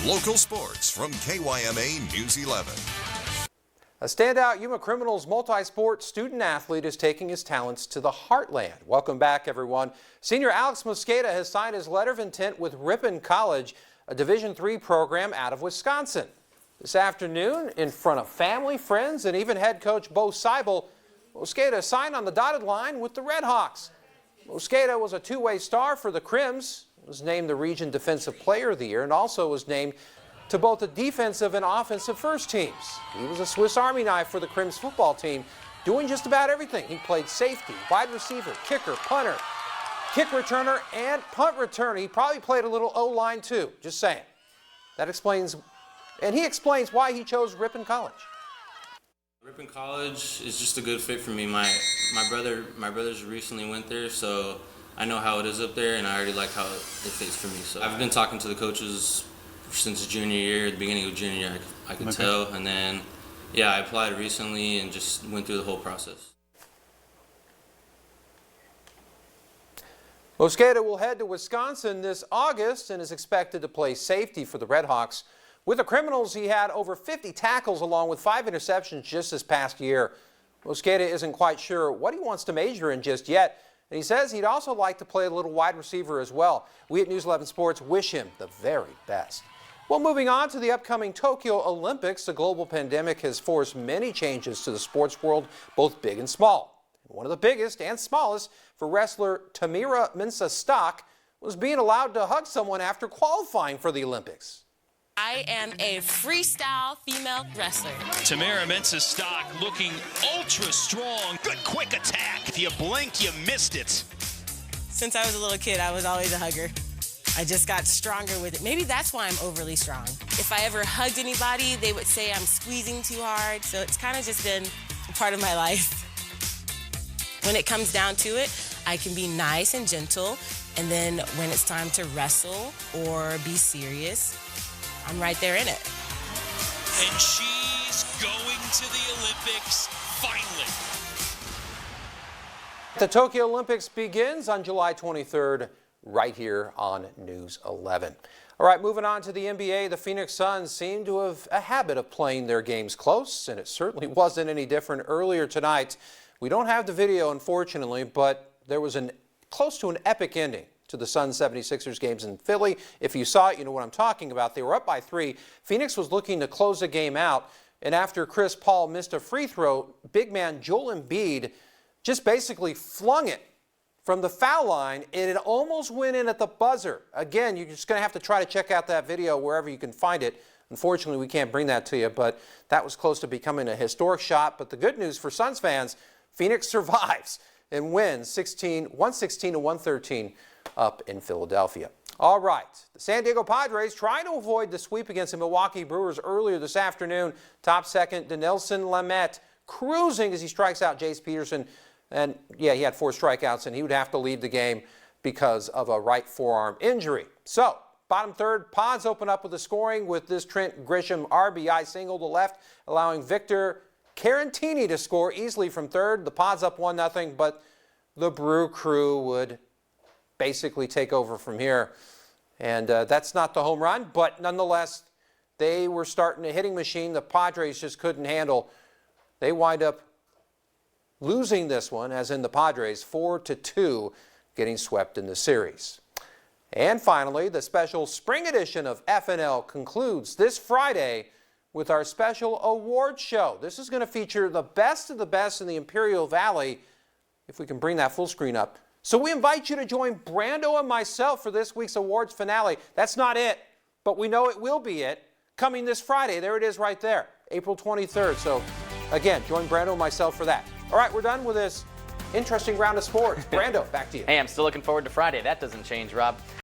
Local sports from KYMA News 11. A standout Yuma Criminals multi-sport student athlete is taking his talents to the heartland. Welcome back, everyone. Senior Alex Mosqueda has signed his letter of intent with Ripon College, a Division III program out of Wisconsin. This afternoon, in front of family, friends, and even head coach Bo Seibel, Mosqueda signed on the dotted line with the Redhawks. Mosqueda was a two-way star for the Crims, was named the Region Defensive Player of the Year, and also was named to both the defensive and offensive first teams. He was a Swiss Army knife for the Crims football team, doing just about everything. He played safety, wide receiver, kicker, punter, kick returner, and punt returner. He probably played a little O-line too, just saying. That explains, and he explains why he chose Ripon College. Ripon College is just a good fit for me. My brothers recently went there, so I know how it is up there, and I already like how it fits for me. So I've been talking to the coaches since junior year. At the beginning of junior year, I could tell, and then I applied recently and just went through the whole process. Mosqueda will head to Wisconsin this August and is expected to play safety for the Redhawks. With the Criminals, he had over 50 tackles along with 5 interceptions just this past year. Mosqueda isn't quite sure what he wants to major in just yet, and he says he'd also like to play a little wide receiver as well. We at News 11 Sports wish him the very best. Well, moving on to the upcoming Tokyo Olympics, the global pandemic has forced many changes to the sports world, both big and small. One of the biggest and smallest for wrestler Tamira Mensah-Stock was being allowed to hug someone after qualifying for the Olympics. I am a freestyle female wrestler. Tamira Mensah-Stock looking ultra strong. Good quick attack. If you blink, you missed it. Since I was a little kid, I was always a hugger. I just got stronger with it. Maybe that's why I'm overly strong. If I ever hugged anybody, they would say I'm squeezing too hard. So it's kind of just been a part of my life. When it comes down to it, I can be nice and gentle. And then when it's time to wrestle or be serious, I'm right there in it. And she's going to the Olympics finally. The Tokyo Olympics begins on July 23rd, right here on News 11. All right, moving on to the NBA, the Phoenix Suns seem to have a habit of playing their games close, and it certainly wasn't any different earlier tonight. We don't have the video, unfortunately, but there was close to an epic ending to the Suns 76ers games in Philly. If you saw it, you know what I'm talking about. They were up by 3. Phoenix was looking to close the game out, and after Chris Paul missed a free throw, big man Joel Embiid just basically flung it from the foul line, and it almost went in at the buzzer. Again, you're just going to have to try to check out that video wherever you can find it. Unfortunately, we can't bring that to you, but that was close to becoming a historic shot. But the good news for Suns fans, Phoenix survives and wins 116 to 113 up in Philadelphia. All right, the San Diego Padres trying to avoid the sweep against the Milwaukee Brewers earlier this afternoon. Top second, Dinelson Lamet cruising as he strikes out Jace Peterson. And he had 4 strikeouts, and he would have to leave the game because of a right forearm injury. So, bottom third, Pods open up with the scoring with this Trent Grisham RBI single to left, allowing Victor Carantini to score easily from third. The Pods up 1-0, but the Brew Crew would basically take over from here. And that's not the home run, but nonetheless, they were starting a hitting machine the Padres just couldn't handle. They wind up losing this one, as in the Padres, 4-2, getting swept in the series. And finally, the special spring edition of FNL concludes this Friday with our special awards show. This is going to feature the best of the best in the Imperial Valley, if we can bring that full screen up. So we invite you to join Brando and myself for this week's awards finale. That's not it, but we know it will be it, coming this Friday. There it is right there, April 23rd. So again, join Brando and myself for that. All right, we're done with this interesting round of sports. Brando, back to you. Hey, I'm still looking forward to Friday. That doesn't change, Rob.